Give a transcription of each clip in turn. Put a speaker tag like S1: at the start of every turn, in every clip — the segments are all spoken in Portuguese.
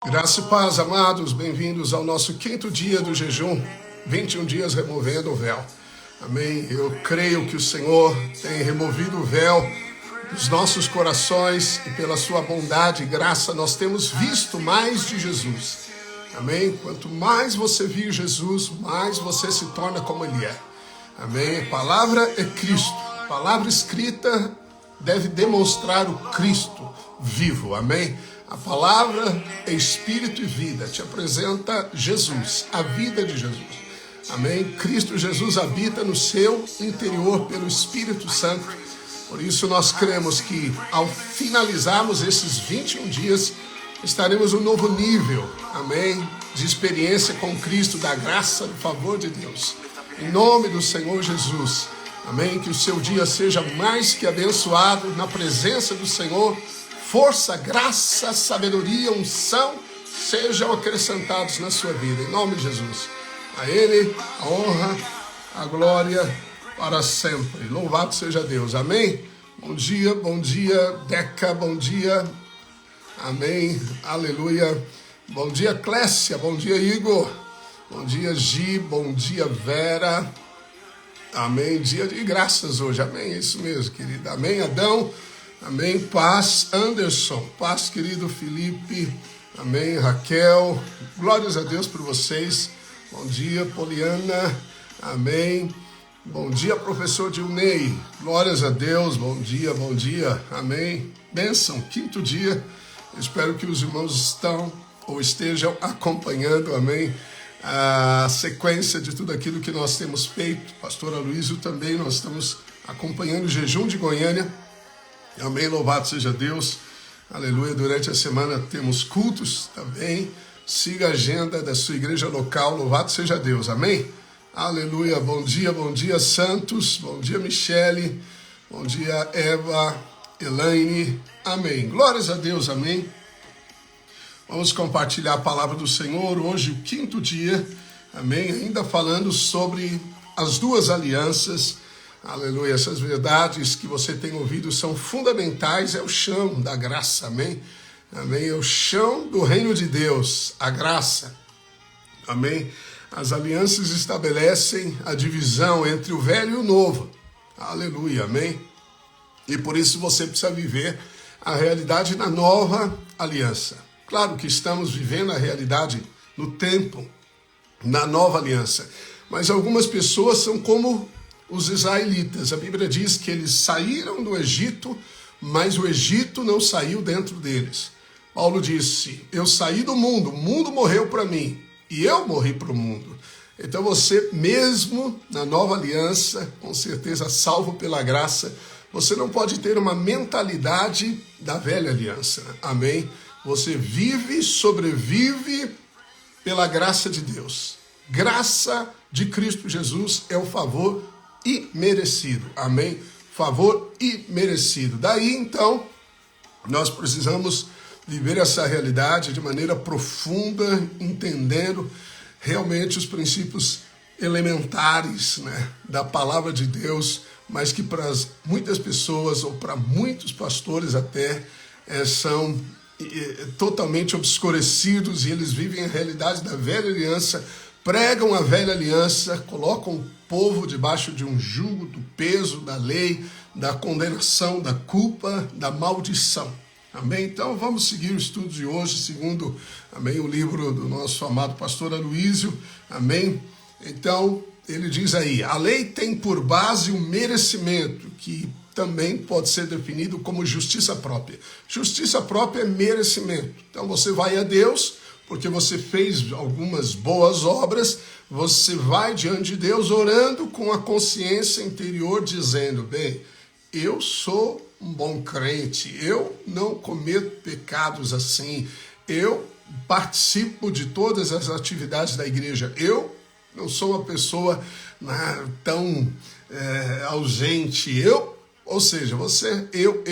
S1: Graça e paz, amados, bem-vindos ao nosso quinto dia do jejum, 21 dias removendo o véu. Amém? Eu creio que o Senhor tem removido o véu dos nossos corações e pela sua bondade e graça nós temos visto mais de Jesus. Amém? Quanto mais você vir Jesus, mais você se torna como Ele é. Amém? A palavra é Cristo. A palavra escrita deve demonstrar o Cristo vivo. Amém? A palavra é espírito e vida, te apresenta Jesus, a vida de Jesus. Amém? Cristo Jesus habita no seu interior pelo Espírito Santo. Por isso nós cremos que ao finalizarmos esses 21 dias, estaremos num novo nível, amém? De experiência com Cristo, da graça, do favor de Deus. Em nome do Senhor Jesus, amém? Que o seu dia seja mais que abençoado na presença do Senhor. Força, graça, sabedoria, unção sejam acrescentados na sua vida, em nome de Jesus. A Ele a honra, a glória para sempre. Louvado seja Deus, amém? Bom dia, Deca, bom dia, amém, aleluia. Bom dia, Clécia, bom dia, Igor, bom dia, Gi, bom dia, Vera, amém. Dia de graças hoje, amém, isso mesmo, querida, amém, Adão. Amém, paz, Anderson, paz, querido Felipe, amém, Raquel, glórias a Deus por vocês, bom dia, Poliana, amém, bom dia, professor Dilnei, glórias a Deus, bom dia, amém, bênção, quinto dia, espero que os irmãos estão ou estejam acompanhando, amém, a sequência de tudo aquilo que nós temos feito, pastor Aloysio também, nós estamos acompanhando o jejum de Goiânia. Amém, louvado seja Deus, aleluia. Durante a semana temos cultos também, siga a agenda da sua igreja local, louvado seja Deus, amém, aleluia. Bom dia Santos, bom dia Michele, bom dia Eva, Elaine, amém, glórias a Deus, amém. Vamos compartilhar a palavra do Senhor, hoje o quinto dia, amém, ainda falando sobre as duas alianças. Aleluia, essas verdades que você tem ouvido são fundamentais, é o chão da graça, amém? Amém, é o chão do reino de Deus, a graça, amém? As alianças estabelecem a divisão entre o velho e o novo, aleluia, amém? E por isso você precisa viver a realidade na nova aliança. Claro que estamos vivendo a realidade no tempo, na nova aliança, mas algumas pessoas são como os israelitas. A Bíblia diz que eles saíram do Egito, mas o Egito não saiu dentro deles. Paulo disse, eu saí do mundo, o mundo morreu para mim, e eu morri para o mundo. Então você mesmo na nova aliança, com certeza salvo pela graça, você não pode ter uma mentalidade da velha aliança, amém? Você vive, sobrevive pela graça de Deus. Graça de Cristo Jesus é o favor imerecido, amém? Favor imerecido. Daí, então, nós precisamos viver essa realidade de maneira profunda, entendendo realmente os princípios elementares, né, da palavra de Deus, mas que para muitas pessoas, ou para muitos pastores até, são totalmente obscurecidos, e eles vivem a realidade da velha aliança, pregam a velha aliança, colocam o povo debaixo de um jugo do peso da lei, da condenação, da culpa, da maldição. Amém? Então vamos seguir o estudo de hoje, segundo, amém, o livro do nosso amado pastor Aloysio. Amém? Então ele diz aí, a lei tem por base o merecimento, que também pode ser definido como justiça própria. Justiça própria é merecimento. Então você vai a Deus, porque você fez algumas boas obras, você vai diante de Deus orando com a consciência interior, dizendo, bem, eu sou um bom crente, eu não cometo pecados assim, eu participo de todas as atividades da igreja, eu não sou uma pessoa tão ausente, ou seja, você, eu,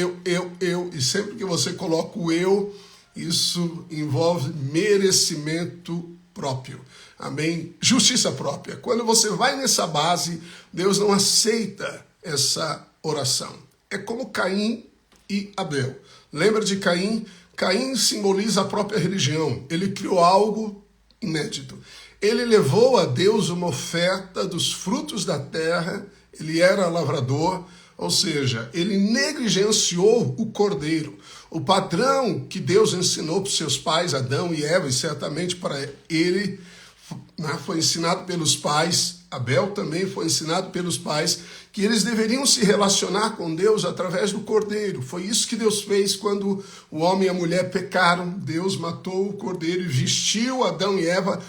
S1: e sempre que você coloca o eu, isso envolve merecimento próprio, amém? Justiça própria. Quando você vai nessa base, Deus não aceita essa oração. É como Caim e Abel. Lembra de Caim? Caim simboliza a própria religião. Ele criou algo inédito. Ele levou a Deus uma oferta dos frutos da terra, ele era lavrador, ou seja, ele negligenciou o cordeiro. O padrão que Deus ensinou para os seus pais, Adão e Eva, e certamente para ele, foi ensinado pelos pais, Abel também foi ensinado pelos pais, que eles deveriam se relacionar com Deus através do cordeiro. Foi isso que Deus fez quando o homem e a mulher pecaram. Deus matou o cordeiro e vestiu Adão e Eva.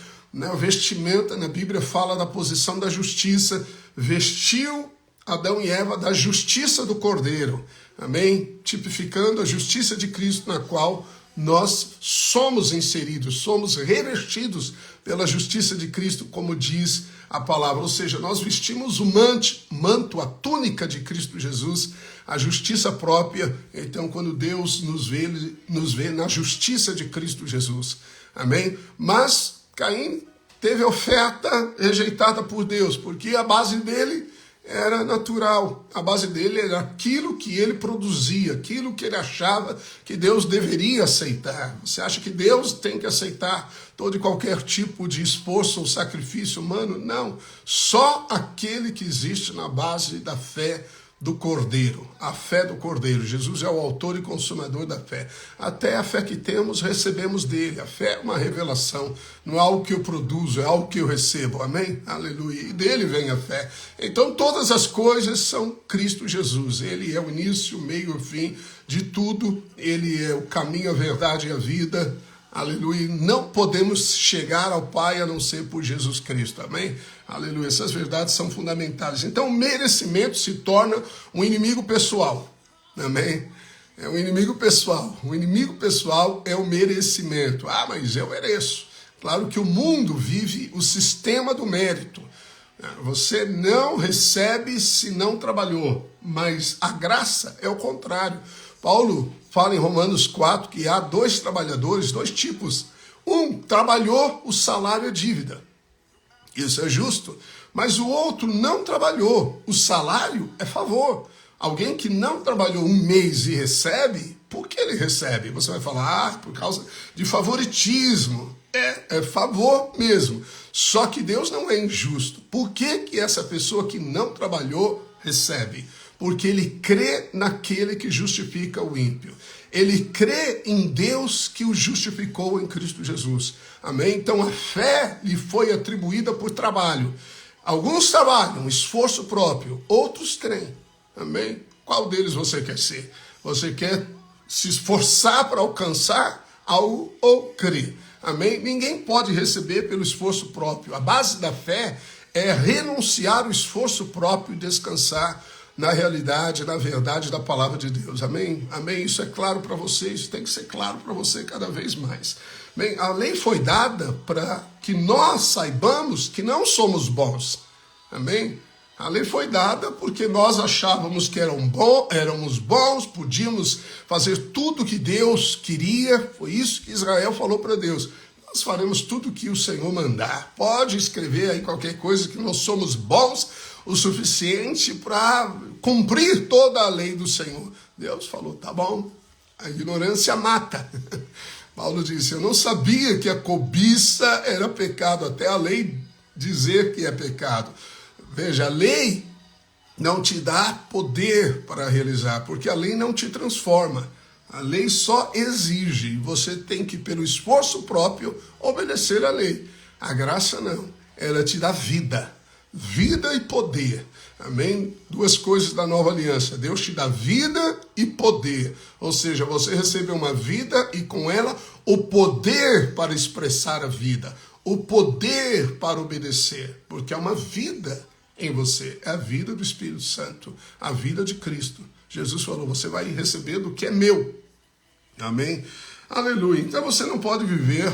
S1: A vestimenta na Bíblia fala da posição da justiça, vestiu Adão e Eva da justiça do Cordeiro, amém? Tipificando a justiça de Cristo, na qual nós somos inseridos, somos revestidos pela justiça de Cristo, como diz a palavra. Ou seja, nós vestimos o manto, a túnica de Cristo Jesus, a justiça própria. Então, quando Deus nos vê na justiça de Cristo Jesus, amém? Mas Caim teve oferta rejeitada por Deus, porque a base dele era natural, a base dele era aquilo que ele produzia, aquilo que ele achava que Deus deveria aceitar. Você acha que Deus tem que aceitar todo e qualquer tipo de esforço ou sacrifício humano? Não, só aquele que existe na base da fé do Cordeiro, a fé do Cordeiro. Jesus é o autor e consumador da fé. Até a fé que temos, recebemos dele. A fé é uma revelação, não é algo que eu produzo, é algo que eu recebo, amém? Aleluia, e dele vem a fé. Então todas as coisas são Cristo Jesus. Ele é o início, o meio e o fim de tudo. Ele é o caminho, a verdade e a vida. Aleluia, não podemos chegar ao Pai a não ser por Jesus Cristo, amém? Aleluia, essas verdades são fundamentais. Então o merecimento se torna um inimigo pessoal, amém? É um inimigo pessoal. O inimigo pessoal é o merecimento. Ah, mas eu mereço. Claro que o mundo vive o sistema do mérito. Você não recebe se não trabalhou, mas a graça é o contrário. Paulo fala em Romanos 4 que há dois trabalhadores, dois tipos. Um trabalhou, o salário é dívida. Isso é justo. Mas o outro não trabalhou, o salário é favor. Alguém que não trabalhou um mês e recebe, por que ele recebe? Você vai falar, por causa de favoritismo. É favor mesmo. Só que Deus não é injusto. Por que essa pessoa que não trabalhou recebe? Porque ele crê naquele que justifica o ímpio. Ele crê em Deus que o justificou em Cristo Jesus. Amém? Então a fé lhe foi atribuída por trabalho. Alguns trabalham, esforço próprio, outros creem. Amém? Qual deles você quer ser? Você quer se esforçar para alcançar algo ou crer? Amém? Ninguém pode receber pelo esforço próprio. A base da fé é renunciar ao esforço próprio e descansar na realidade, na verdade da palavra de Deus. Amém? Amém? Isso é claro para vocês, tem que ser claro para você cada vez mais. Bem, a lei foi dada para que nós saibamos que não somos bons. Amém? A lei foi dada porque nós achávamos que éramos bons, podíamos fazer tudo que Deus queria. Foi isso que Israel falou para Deus. Nós faremos tudo o que o Senhor mandar. Pode escrever aí qualquer coisa que nós somos bons o suficiente para cumprir toda a lei do Senhor. Deus falou, tá bom, a ignorância mata. Paulo disse, eu não sabia que a cobiça era pecado, até a lei dizer que é pecado. Veja, a lei não te dá poder para realizar, porque a lei não te transforma. A lei só exige, você tem que, pelo esforço próprio, obedecer à lei. A graça não, ela te dá vida. Vida e poder, amém? Duas coisas da nova aliança, Deus te dá vida e poder, ou seja, você recebe uma vida e com ela o poder para expressar a vida, o poder para obedecer, porque é uma vida em você, é a vida do Espírito Santo, a vida de Cristo. Jesus falou, você vai receber do que é meu, amém? Aleluia, então você não pode viver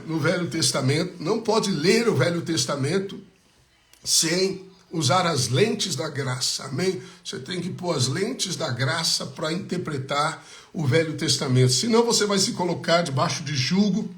S1: no Velho Testamento, não pode ler o Velho Testamento sem usar as lentes da graça, amém? Você tem que pôr as lentes da graça para interpretar o Velho Testamento, senão você vai se colocar debaixo de julgo,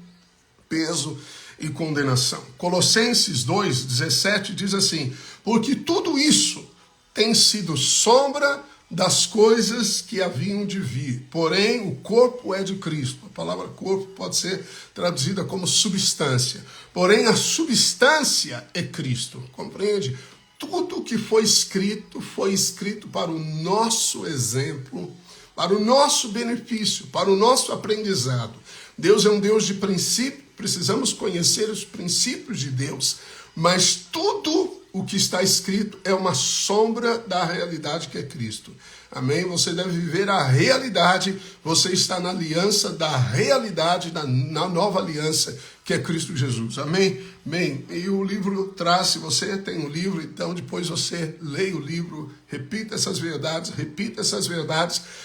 S1: peso e condenação. Colossenses 2:17 diz assim, porque tudo isso tem sido sombra das coisas que haviam de vir. Porém, o corpo é de Cristo. A palavra corpo pode ser traduzida como substância. Porém, a substância é Cristo. Compreende? Tudo que foi escrito para o nosso exemplo, para o nosso benefício, para o nosso aprendizado. Deus é um Deus de princípio, precisamos conhecer os princípios de Deus, mas tudo o que está escrito é uma sombra da realidade que é Cristo. Amém? Você deve viver a realidade, você está na aliança da realidade, na nova aliança, que é Cristo Jesus. Amém? Amém. E o livro traz, se você tem um livro, então depois você leia o livro, repita essas verdades,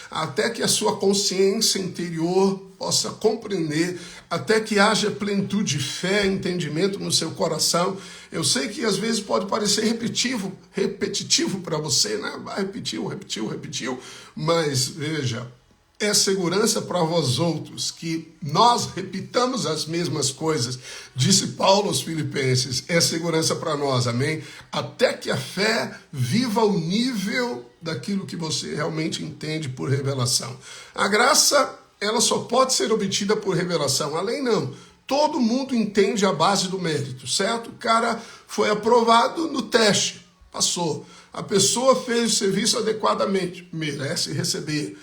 S1: até que a sua consciência interior possa compreender, até que haja plenitude de fé, entendimento no seu coração. Eu sei que às vezes pode parecer repetitivo para você, né? Repetiu, mas veja, é segurança para vós outros que nós repitamos as mesmas coisas, disse Paulo aos Filipenses, é segurança para nós, amém? Até que a fé viva ao nível daquilo que você realmente entende por revelação. A graça, ela só pode ser obtida por revelação, além não. Todo mundo entende a base do mérito, certo? O cara foi aprovado no teste, passou. A pessoa fez o serviço adequadamente, merece receber.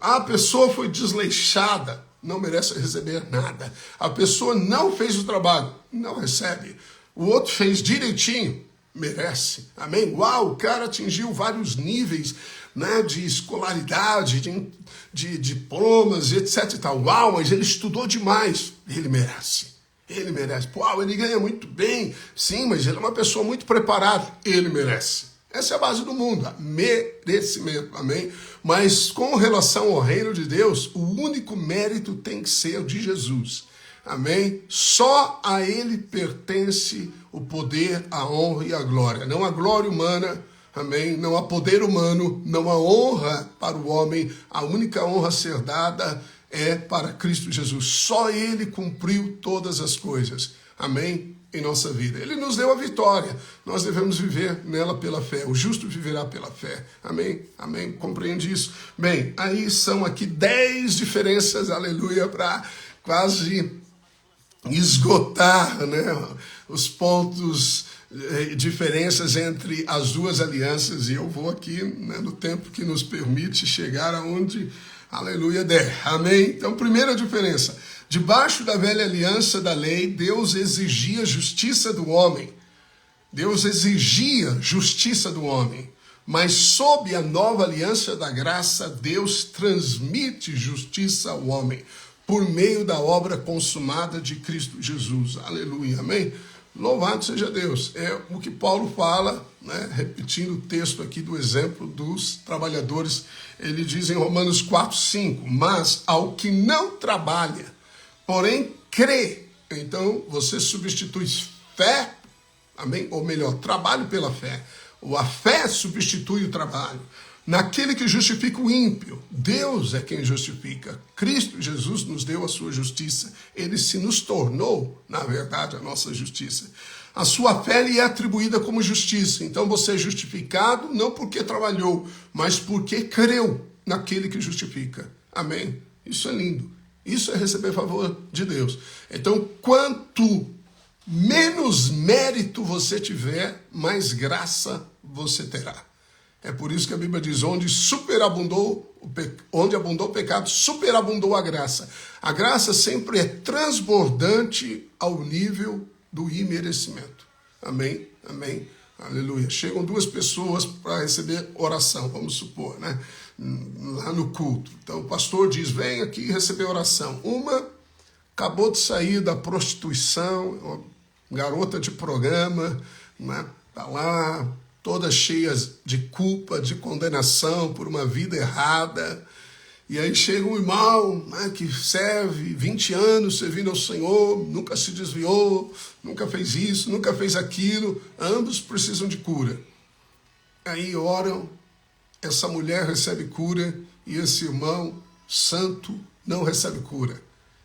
S1: A pessoa foi desleixada, não merece receber nada. A pessoa não fez o trabalho, não recebe. O outro fez direitinho, merece. Amém? Uau, o cara atingiu vários níveis, né, de escolaridade, de diplomas, etc e tal. Uau, mas ele estudou demais. Ele merece. Ele merece. Uau, ele ganha muito bem. Sim, mas ele é uma pessoa muito preparada. Ele merece. Essa é a base do mundo, merecimento, amém? Mas com relação ao reino de Deus, o único mérito tem que ser o de Jesus, amém? Só a ele pertence o poder, a honra e a glória. Não a glória humana, amém? Não há poder humano, não há honra para o homem. A única honra a ser dada é para Cristo Jesus. Só ele cumpriu todas as coisas, amém? Em nossa vida. Ele nos deu a vitória. Nós devemos viver nela pela fé. O justo viverá pela fé. Amém? Amém? Compreende isso? Bem, aí são aqui 10 diferenças, aleluia, para quase esgotar, né, os pontos, diferenças entre as duas alianças. E eu vou aqui, né, no tempo que nos permite chegar aonde, aleluia, der. Amém? Então, primeira diferença. Debaixo da velha aliança da lei, Deus exigia justiça do homem. Deus exigia justiça do homem. Mas sob a nova aliança da graça, Deus transmite justiça ao homem por meio da obra consumada de Cristo Jesus. Aleluia, amém? Louvado seja Deus. É o que Paulo fala, né? Repetindo o texto aqui do exemplo dos trabalhadores. Ele diz em Romanos 4:5, mas ao que não trabalha, porém crê. Então você substitui fé, amém? Ou melhor, trabalho pela fé. Ou a fé substitui o trabalho. Naquele que justifica o ímpio, Deus é quem justifica. Cristo Jesus nos deu a sua justiça. Ele se nos tornou, na verdade, a nossa justiça. A sua fé lhe é atribuída como justiça. Então você é justificado não porque trabalhou, mas porque creu naquele que justifica. Amém? Isso é lindo. Isso é receber favor de Deus. Então, quanto menos mérito você tiver, mais graça você terá. É por isso que a Bíblia diz, onde abundou o pecado, superabundou a graça. A graça sempre é transbordante ao nível do imerecimento. Amém? Amém? Aleluia. Chegam duas pessoas para receber oração, vamos supor, né? Lá no culto. Então o pastor diz, vem aqui receber oração. Uma acabou de sair da prostituição, uma garota de programa, né? Está lá toda cheia de culpa, de condenação por uma vida errada. E aí chega um irmão, né, que serve 20 anos servindo ao Senhor, nunca se desviou, nunca fez isso, nunca fez aquilo. Ambos precisam de cura. Aí oram, essa mulher recebe cura e esse irmão santo não recebe cura.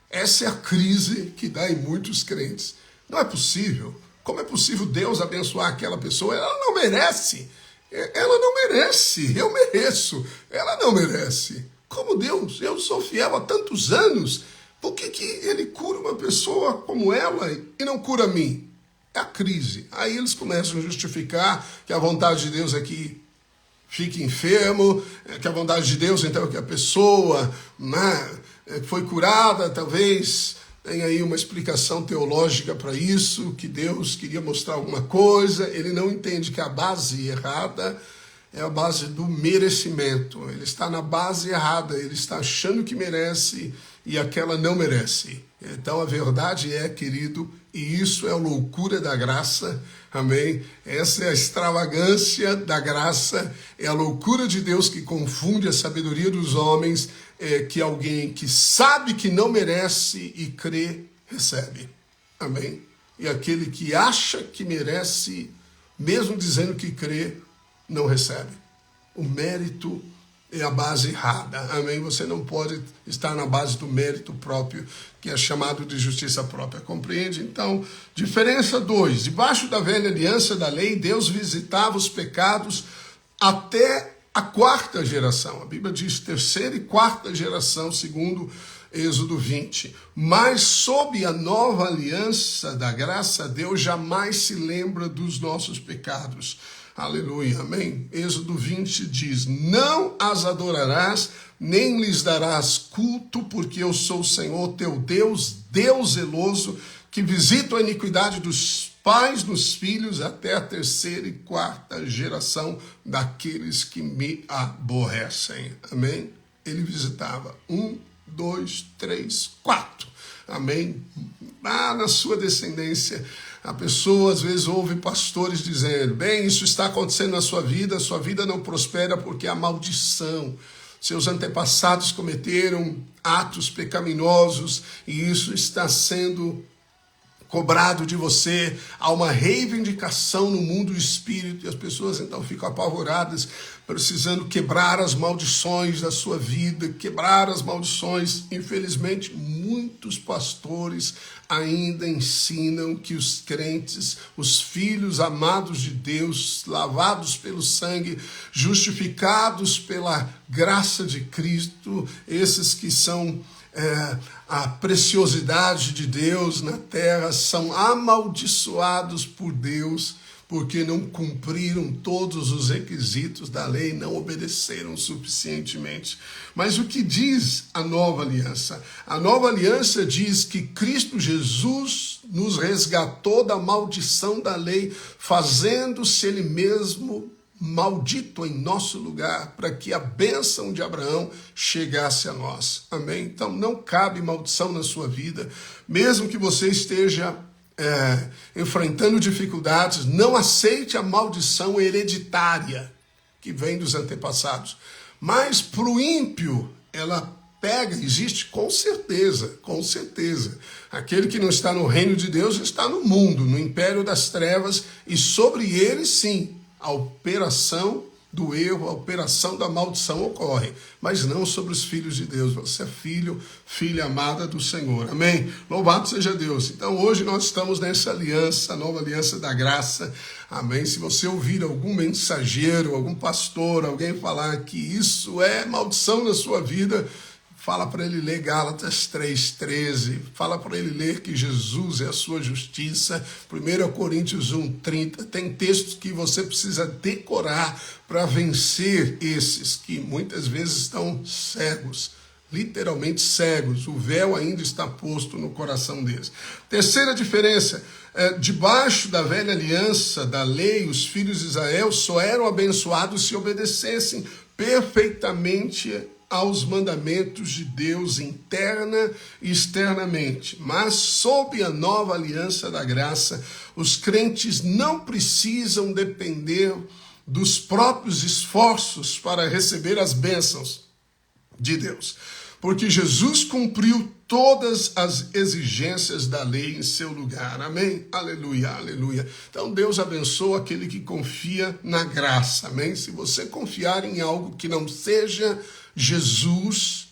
S1: Essa é a crise que dá em muitos crentes. Não é possível. Como é possível Deus abençoar aquela pessoa? Ela não merece. Ela não merece, eu mereço. Ela não merece. Como Deus, eu sou fiel há tantos anos. Por que ele cura uma pessoa como ela e não cura a mim? É a crise. Aí eles começam a justificar que a vontade de Deus é que fique enfermo, que a vontade de Deus então é que a pessoa foi curada, talvez tenha aí uma explicação teológica para isso, que Deus queria mostrar alguma coisa. Ele não entende que a base errada é a base do merecimento. Ele está na base errada, ele está achando que merece e aquela não merece. Então a verdade é, querido, e isso é a loucura da graça, amém? Essa é a extravagância da graça, é a loucura de Deus que confunde a sabedoria dos homens, que alguém que sabe que não merece e crê, recebe, amém? E aquele que acha que merece, mesmo dizendo que crê, não recebe. O mérito é a base errada, amém? Você não pode estar na base do mérito próprio, que é chamado de justiça própria, compreende? Então, diferença 2, debaixo da velha aliança da lei, Deus visitava os pecados até a 4ª geração. A Bíblia diz 3ª e 4ª geração, segundo Êxodo 20. Mas sob a nova aliança da graça, Deus jamais se lembra dos nossos pecados. Aleluia, amém? Êxodo 20 diz: não as adorarás, nem lhes darás culto, porque eu sou o Senhor teu Deus, Deus zeloso, que visito a iniquidade dos pais nos filhos até a 3ª e 4ª geração daqueles que me aborrecem. Amém? Ele visitava 1, 2, 3, 4. Amém? Lá na sua descendência, a pessoa às vezes ouve pastores dizendo: bem, isso está acontecendo na sua vida não prospera porque há maldição. Seus antepassados cometeram atos pecaminosos e isso está sendo cobrado de você. Há uma reivindicação no mundo do espírito e as pessoas então ficam apavoradas, precisando quebrar as maldições da sua vida, quebrar as maldições. Infelizmente, muitos pastores ainda ensinam que os crentes, os filhos amados de Deus, lavados pelo sangue, justificados pela graça de Cristo, esses que são a preciosidade de Deus na terra, são amaldiçoados por Deus, porque não cumpriram todos os requisitos da lei, não obedeceram suficientemente. Mas o que diz a nova aliança? A nova aliança diz que Cristo Jesus nos resgatou da maldição da lei, fazendo-se Ele mesmo maldito em nosso lugar, para que a bênção de Abraão chegasse a nós. Amém? Então não cabe maldição na sua vida, mesmo que você esteja enfrentando dificuldades, não aceite a maldição hereditária que vem dos antepassados. Mas para o ímpio, ela existe com certeza, com certeza. Aquele que não está no reino de Deus está no mundo, no império das trevas, e sobre ele sim, a operação do erro, a operação da maldição ocorre, mas não sobre os filhos de Deus. Você é filho, filha amada do Senhor. Amém? Louvado seja Deus. Então hoje nós estamos nessa aliança, a nova aliança da graça. Amém? Se você ouvir algum mensageiro, algum pastor, alguém falar que isso é maldição na sua vida, fala para ele ler Gálatas 3,13. Fala para ele ler que Jesus é a sua justiça. 1 Coríntios 1,30. Tem textos que você precisa decorar para vencer esses que muitas vezes estão cegos. Literalmente cegos. O véu ainda está posto no coração deles. Terceira diferença. Debaixo da velha aliança, da lei, os filhos de Israel só eram abençoados se obedecessem perfeitamente aos mandamentos de Deus interna e externamente. Mas sob a nova aliança da graça, os crentes não precisam depender dos próprios esforços para receber as bênçãos de Deus, porque Jesus cumpriu todas as exigências da lei em seu lugar. Amém? Aleluia, aleluia. Então Deus abençoa aquele que confia na graça. Amém? Se você confiar em algo que não seja Jesus,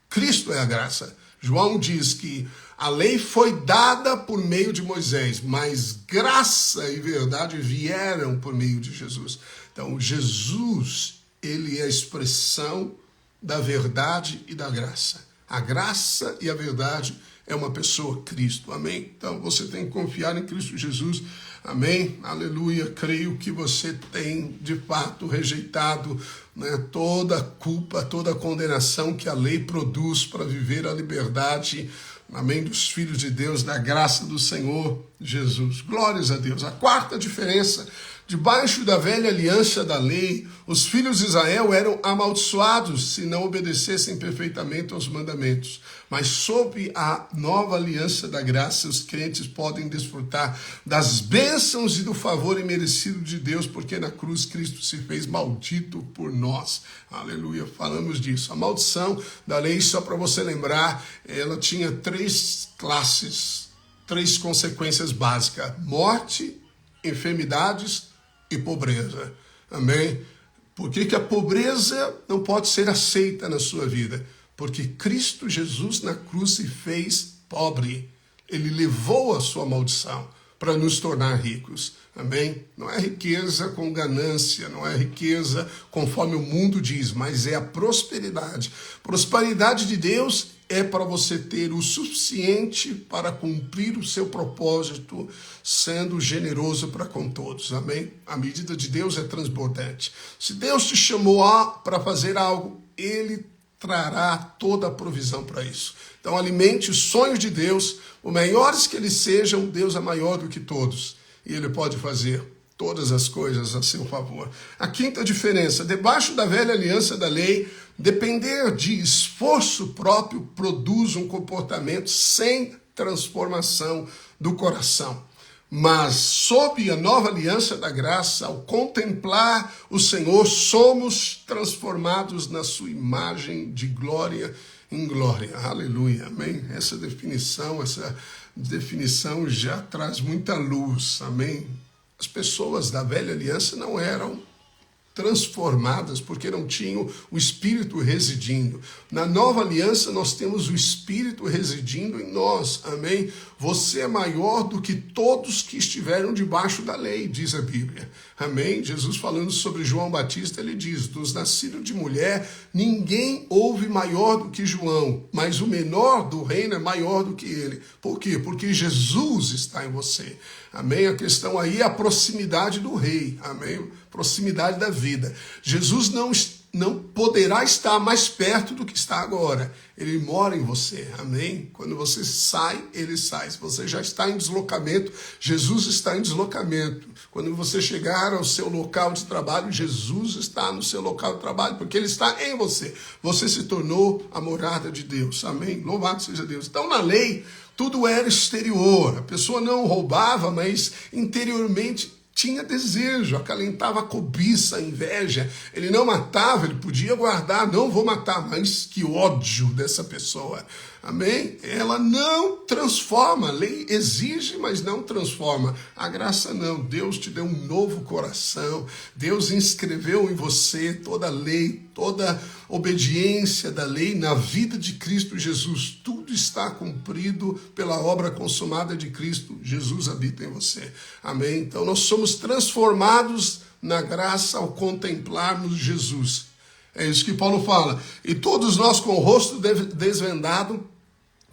S1: Cristo é a graça. João diz que A lei foi dada por meio de Moisés, mas graça e verdade vieram por meio de Jesus. Então, Jesus, ele é a expressão da verdade e da graça. A graça e a verdade é uma pessoa, Cristo. Amém? Então, você tem que confiar em Cristo Jesus. Amém? Aleluia. Creio que você tem, de fato, rejeitado, né, toda a culpa, toda a condenação que a lei produz para viver a liberdade, amém, dos filhos de Deus, da graça do Senhor Jesus. Glórias a Deus. A quarta diferença: debaixo da velha aliança da lei, os filhos de Israel eram amaldiçoados se não obedecessem perfeitamente aos mandamentos. Mas sob a nova aliança da graça, os crentes podem desfrutar das bênçãos e do favor imerecido de Deus, porque na cruz Cristo se fez maldito por nós. Aleluia, falamos disso. A maldição da lei, só para você lembrar, ela tinha 3 classes, 3 consequências básicas: morte, enfermidades e pobreza. Amém? Por que a pobreza não pode ser aceita na sua vida? Porque Cristo Jesus na cruz se fez pobre. Ele levou a sua maldição para nos tornar ricos. Amém? Não é riqueza com ganância, não é riqueza conforme o mundo diz, mas é a prosperidade. Prosperidade de Deus é para você ter o suficiente para cumprir o seu propósito, sendo generoso para com todos. Amém? A medida de Deus é transbordante. Se Deus te chamou para fazer algo, Ele trará toda a provisão para isso. Então alimente os sonhos de Deus, por maiores que eles sejam, Deus é maior do que todos. E Ele pode fazer todas as coisas a seu favor. A quinta diferença: debaixo da velha aliança da lei, depender de esforço próprio produz um comportamento sem transformação do coração. Mas sob a nova aliança da graça, ao contemplar o Senhor, somos transformados na sua imagem de glória em glória. Aleluia, amém? Essa definição já traz muita luz, amém? As pessoas da velha aliança não eram transformadas porque não tinham o Espírito residindo. Na nova aliança nós temos o Espírito residindo em nós, amém? Você é maior do que todos que estiveram debaixo da lei, diz a Bíblia, amém? Jesus, falando sobre João Batista, ele diz: dos nascidos de mulher, ninguém houve maior do que João, mas o menor do reino é maior do que ele. Por quê? Porque Jesus está em você, amém? A questão aí é a proximidade do rei, amém? Proximidade da vida. Jesus não poderá estar mais perto do que está agora. Ele mora em você, amém? Quando você sai, ele sai. Se você já está em deslocamento, Jesus está em deslocamento. Quando você chegar ao seu local de trabalho, Jesus está no seu local de trabalho, porque ele está em você. Você se tornou a morada de Deus, amém? Louvado seja Deus. Então, na lei, tudo era exterior. A pessoa não roubava, mas interiormente tinha desejo, acalentava a cobiça, a inveja. Ele não matava, ele podia guardar, não vou matar, mas que ódio dessa pessoa. Amém? Ela não transforma. A lei exige, mas não transforma. A graça não. Deus te deu um novo coração. Deus inscreveu em você toda a lei, toda obediência da lei na vida de Cristo Jesus. Tudo está cumprido pela obra consumada de Cristo. Jesus habita em você. Amém? Então nós somos transformados na graça ao contemplarmos Jesus. É isso que Paulo fala. E todos nós com o rosto desvendado,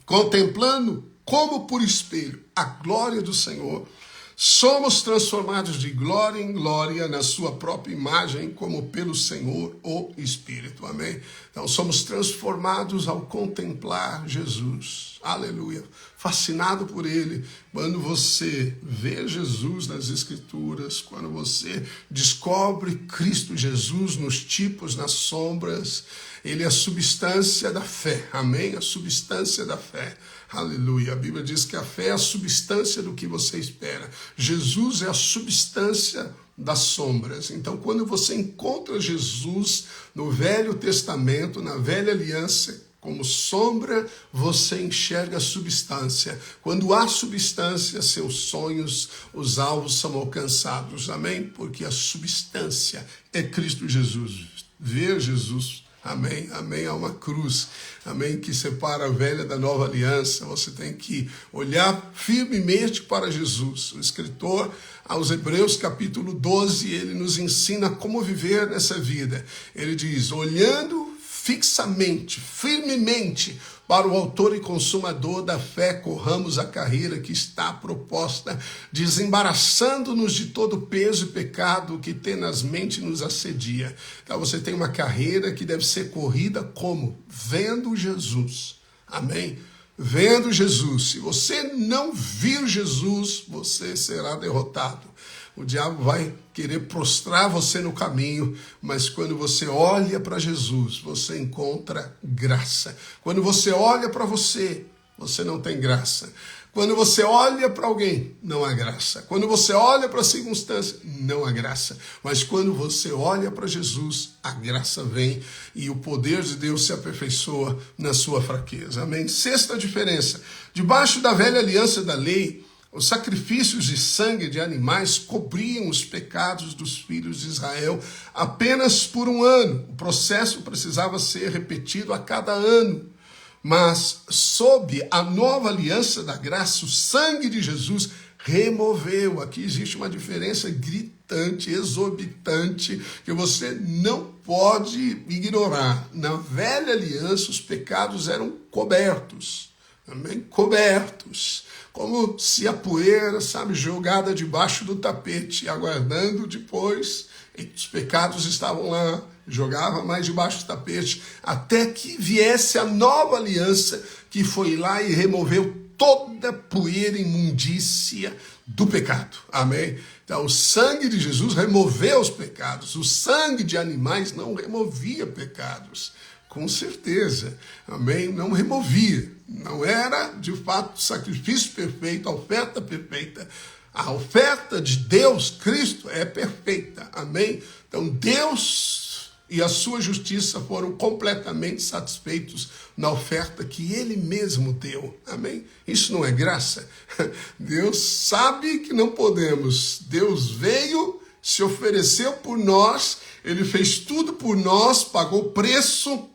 S1: contemplando como por espelho a glória do Senhor, somos transformados de glória em glória na sua própria imagem, como pelo Senhor, o Espírito. Amém? Então somos transformados ao contemplar Jesus. Aleluia. Fascinado por Ele. Quando você vê Jesus nas Escrituras, quando você descobre Cristo Jesus nos tipos, nas sombras, Ele é a substância da fé. Amém? A substância da fé. Aleluia. A Bíblia diz que a fé é a substância do que você espera. Jesus é a substância das sombras. Então, quando você encontra Jesus no Velho Testamento, na Velha Aliança, como sombra, você enxerga a substância. Quando há substância, seus sonhos, os alvos são alcançados. Amém? Porque a substância é Cristo Jesus. Ver Jesus Amém, amém, há uma cruz, amém, que separa a velha da nova aliança. Você tem que olhar firmemente para Jesus. O escritor aos Hebreus capítulo 12, ele nos ensina como viver nessa vida. Ele diz, olhando fixamente, firmemente, para o autor e consumador da fé, corramos a carreira que está proposta, desembaraçando-nos de todo peso e pecado que tenazmente nos assedia. Então você tem uma carreira que deve ser corrida como? Vendo Jesus. Amém? Vendo Jesus. Se você não vir Jesus, você será derrotado. O diabo vai querer prostrar você no caminho, mas quando você olha para Jesus, você encontra graça. Quando você olha para você, você não tem graça. Quando você olha para alguém, não há graça. Quando você olha para a circunstância, não há graça. Mas quando você olha para Jesus, a graça vem e o poder de Deus se aperfeiçoa na sua fraqueza. Amém? Sexta diferença. Debaixo da velha aliança da lei, os sacrifícios de sangue de animais cobriam os pecados dos filhos de Israel apenas por um ano. O processo precisava ser repetido a cada ano. Mas, sob a nova aliança da graça, o sangue de Jesus removeu. Aqui existe uma diferença gritante, exorbitante, que você não pode ignorar. Na velha aliança, os pecados eram cobertos. Amém? Cobertos. Como se a poeira, jogada debaixo do tapete, aguardando depois, e os pecados estavam lá, jogava mais debaixo do tapete, até que viesse a nova aliança, que foi lá e removeu toda a poeira imundícia do pecado. Amém? Então, o sangue de Jesus removeu os pecados. O sangue de animais não removia pecados. Com certeza, amém? Não removia, não era de fato o sacrifício perfeito, a oferta perfeita. A oferta de Deus, Cristo, é perfeita, amém? Então Deus e a sua justiça foram completamente satisfeitos na oferta que Ele mesmo deu, amém? Isso não é graça? Deus sabe que não podemos, Deus veio, se ofereceu por nós, Ele fez tudo por nós, pagou o preço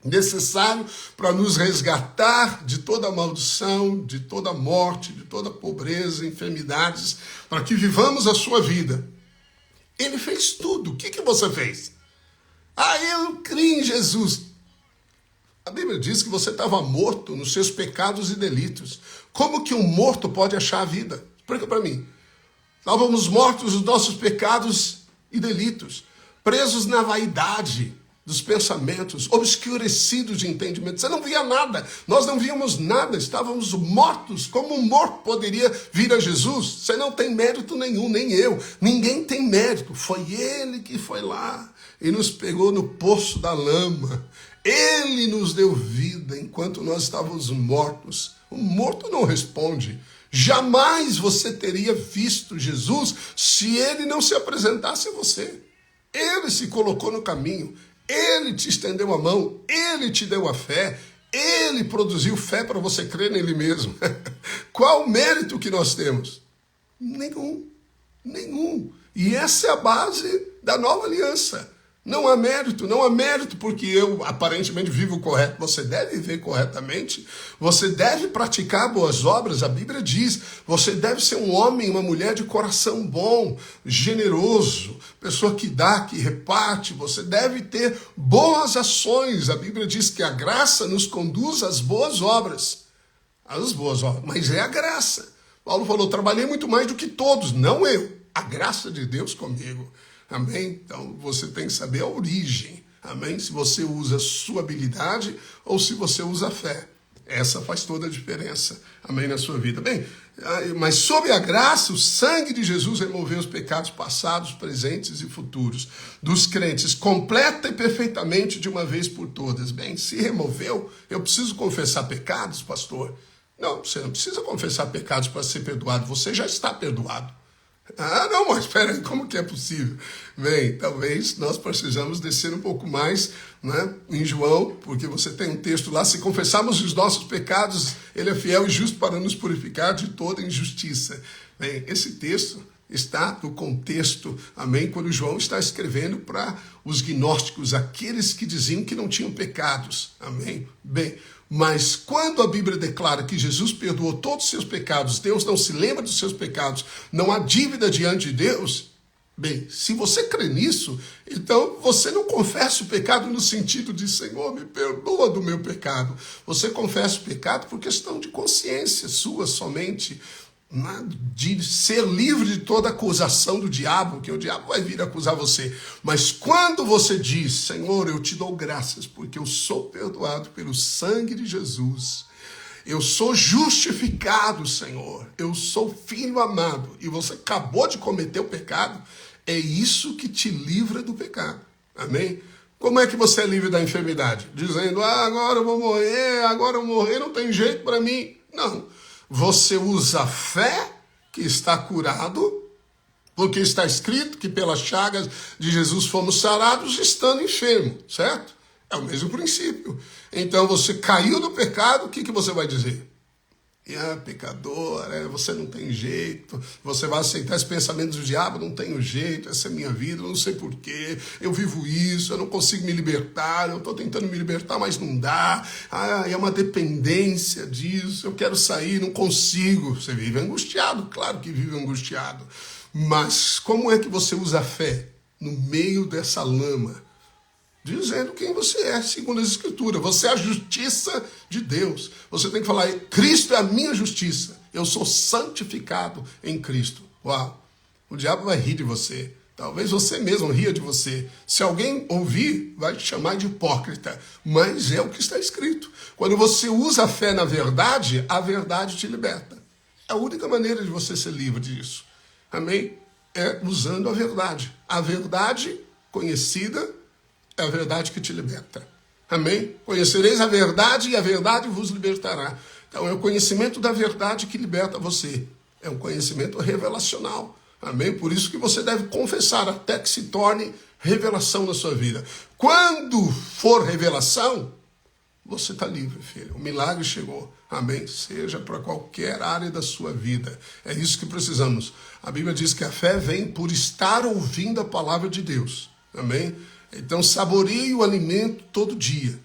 S1: necessário para nos resgatar de toda maldição, de toda morte, de toda pobreza, enfermidades, para que vivamos a sua vida. Ele fez tudo. O que você fez? Eu criei em Jesus. A Bíblia diz que você estava morto nos seus pecados e delitos. Como que um morto pode achar a vida? Explica para mim. Estávamos mortos nos nossos pecados e delitos, presos na vaidade dos pensamentos, obscurecidos de entendimento. Você não via nada, nós não víamos nada, estávamos mortos. Como um morto poderia vir a Jesus? Você não tem mérito nenhum, nem eu. Ninguém tem mérito. Foi Ele que foi lá e nos pegou no poço da lama. Ele nos deu vida enquanto nós estávamos mortos. O morto não responde. Jamais você teria visto Jesus se Ele não se apresentasse a você. Ele se colocou no caminho. Ele te estendeu a mão, Ele te deu a fé, Ele produziu fé para você crer nele mesmo. Qual o mérito que nós temos? Nenhum, nenhum. E essa é a base da nova aliança. Não há mérito porque eu aparentemente vivo correto. Você deve viver corretamente, você deve praticar boas obras. A Bíblia diz, você deve ser um homem, uma mulher de coração bom, generoso, pessoa que dá, que reparte. Você deve ter boas ações. A Bíblia diz que a graça nos conduz às boas obras. Às boas obras, mas é a graça. Paulo falou, trabalhei muito mais do que todos, não eu. A graça de Deus comigo. Amém? Então, você tem que saber a origem. Amém? Se você usa a sua habilidade ou se você usa a fé. Essa faz toda a diferença. Amém? Na sua vida. Bem, mas sob a graça, o sangue de Jesus removeu os pecados passados, presentes e futuros dos crentes, completa e perfeitamente de uma vez por todas. Bem, se removeu, eu preciso confessar pecados, pastor? Não, você não precisa confessar pecados para ser perdoado. Você já está perdoado. Não, mas espera aí, como que é possível? Bem, talvez nós precisamos descer um pouco mais, né, em João, porque você tem um texto lá, se confessarmos os nossos pecados, Ele é fiel e justo para nos purificar de toda injustiça. Bem, esse texto, está no contexto, amém? Quando João está escrevendo para os gnósticos, aqueles que diziam que não tinham pecados, amém? Bem, mas quando a Bíblia declara que Jesus perdoou todos os seus pecados, Deus não se lembra dos seus pecados, não há dívida diante de Deus, bem, se você crê nisso, então você não confessa o pecado no sentido de Senhor, me perdoa do meu pecado. Você confessa o pecado por questão de consciência sua somente, de ser livre de toda acusação do diabo, que o diabo vai vir acusar você. Mas quando você diz, Senhor, eu te dou graças, porque eu sou perdoado pelo sangue de Jesus, eu sou justificado, Senhor, eu sou filho amado, e você acabou de cometer o pecado, é isso que te livra do pecado, amém? Como é que você é livre da enfermidade? Dizendo, agora eu vou morrer, não tem jeito para mim. Não. Você usa a fé que está curado, porque está escrito que pelas chagas de Jesus fomos sarados estando enfermo, certo? É o mesmo princípio. Então você caiu no pecado, o que você vai dizer? Pecador, você não tem jeito, você vai aceitar esse pensamento do diabo, não tenho jeito, essa é minha vida, não sei porquê, eu vivo isso, eu não consigo me libertar, eu estou tentando me libertar, mas não dá, é uma dependência disso, eu quero sair, não consigo. Você vive angustiado, claro que vive angustiado, mas como é que você usa a fé no meio dessa lama? Dizendo quem você é, segundo as Escrituras. Você é a justiça de Deus. Você tem que falar, Cristo é a minha justiça. Eu sou santificado em Cristo. Uau! O diabo vai rir de você. Talvez você mesmo ria de você. Se alguém ouvir, vai te chamar de hipócrita. Mas é o que está escrito. Quando você usa a fé na verdade, a verdade te liberta. É a única maneira de você ser livre disso. Amém? É usando a verdade. A verdade conhecida é a verdade que te liberta. Amém? Conhecereis a verdade e a verdade vos libertará. Então é o conhecimento da verdade que liberta você. É um conhecimento revelacional. Amém? Por isso que você deve confessar até que se torne revelação na sua vida. Quando for revelação, você está livre, filho. O milagre chegou. Amém? Seja para qualquer área da sua vida. É isso que precisamos. A Bíblia diz que a fé vem por estar ouvindo a palavra de Deus. Amém? Então saboreie o alimento todo dia.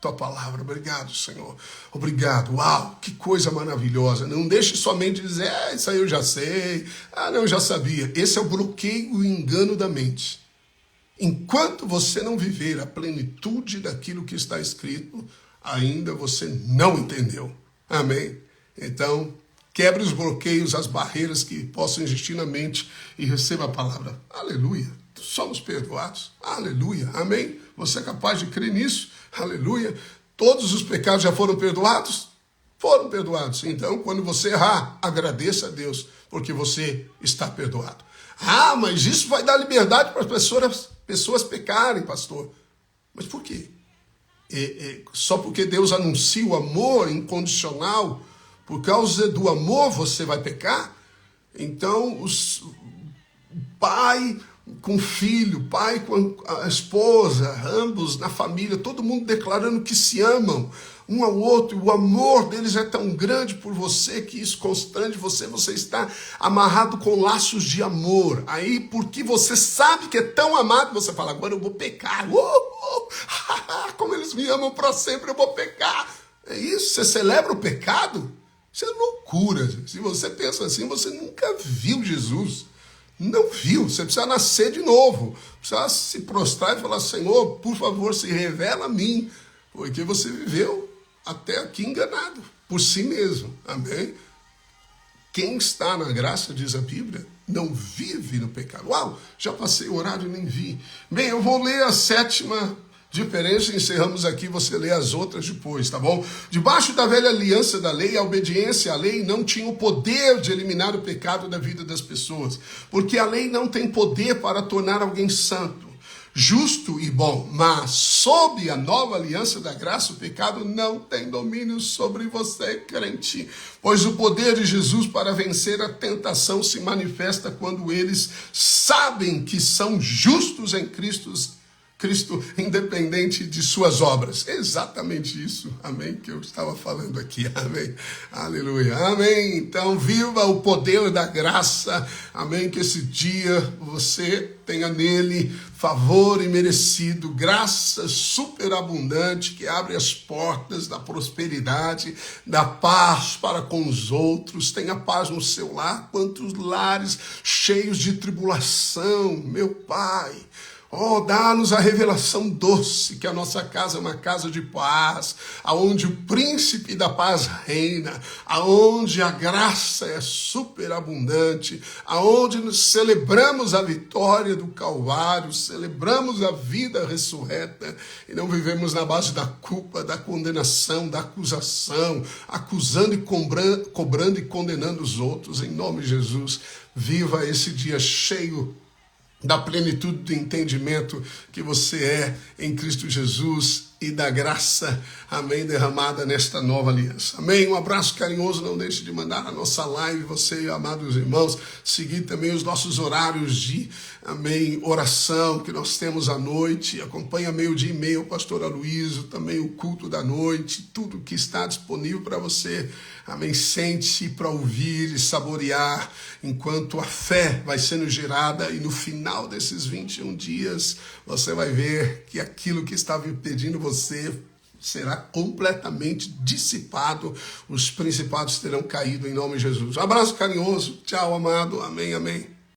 S1: Tua palavra, obrigado, Senhor. Obrigado. Uau, que coisa maravilhosa. Não deixe somente dizer, isso aí eu já sei. Não, eu já sabia. Esse é o bloqueio e o engano da mente. Enquanto você não viver a plenitude daquilo que está escrito, ainda você não entendeu. Amém? Então, quebre os bloqueios, as barreiras que possam existir na mente e receba a palavra. Aleluia. Somos perdoados. Aleluia. Amém? Você é capaz de crer nisso? Aleluia. Todos os pecados já foram perdoados? Foram perdoados. Então, quando você errar, agradeça a Deus, porque você está perdoado. Mas isso vai dar liberdade para as pessoas pecarem, pastor. Mas por quê? Só porque Deus anuncia o amor incondicional, por causa do amor você vai pecar? Então, o pai com o filho, pai com a esposa, ambos na família, todo mundo declarando que se amam um ao outro, o amor deles é tão grande por você que isso constrange você, você está amarrado com laços de amor. Aí, porque você sabe que é tão amado, você fala, agora eu vou pecar. Como eles me amam para sempre, eu vou pecar. É isso, você celebra o pecado? Isso é loucura. Se você pensa assim, você nunca viu Jesus. Não viu, você precisa nascer de novo, precisa se prostrar e falar, Senhor, por favor, se revela a mim, porque você viveu até aqui enganado por si mesmo, amém? Quem está na graça, diz a Bíblia, não vive no pecado. Uau, já passei o horário e nem vi. Bem, eu vou ler a 7ª diferença, encerramos aqui, você lê as outras depois, tá bom? Debaixo da velha aliança da lei, a obediência à lei não tinha o poder de eliminar o pecado da vida das pessoas, porque a lei não tem poder para tornar alguém santo, justo e bom, mas sob a nova aliança da graça, o pecado não tem domínio sobre você, crente, pois o poder de Jesus para vencer a tentação se manifesta quando eles sabem que são justos em Cristo Cristo independente de suas obras. Exatamente isso, amém, que eu estava falando aqui, amém, aleluia, amém. Então viva o poder da graça, amém, que esse dia você tenha nele favor imerecido, graça superabundante que abre as portas da prosperidade, da paz para com os outros. Tenha paz no seu lar. Quantos lares cheios de tribulação, meu Pai. Oh, dá-nos a revelação doce que a nossa casa é uma casa de paz, aonde o príncipe da paz reina, aonde a graça é superabundante, aonde nos celebramos a vitória do Calvário, celebramos a vida ressurreta e não vivemos na base da culpa, da condenação, da acusação, acusando e cobrando e condenando os outros. Em nome de Jesus, viva esse dia cheio da plenitude do entendimento que você é em Cristo Jesus e da graça, amém, derramada nesta nova aliança. Amém? Um abraço carinhoso, não deixe de mandar a nossa live, você, amados irmãos, seguir também os nossos horários de, amém, oração que nós temos à noite, acompanha meio-dia e meio o pastor Aloysio, também o culto da noite, tudo que está disponível para você, amém, sente-se para ouvir e saborear, enquanto a fé vai sendo gerada e no final desses 21 dias, você vai ver que aquilo que estava impedindo você será completamente dissipado, os principados terão caído em nome de Jesus. Um abraço carinhoso, tchau amado, amém, amém.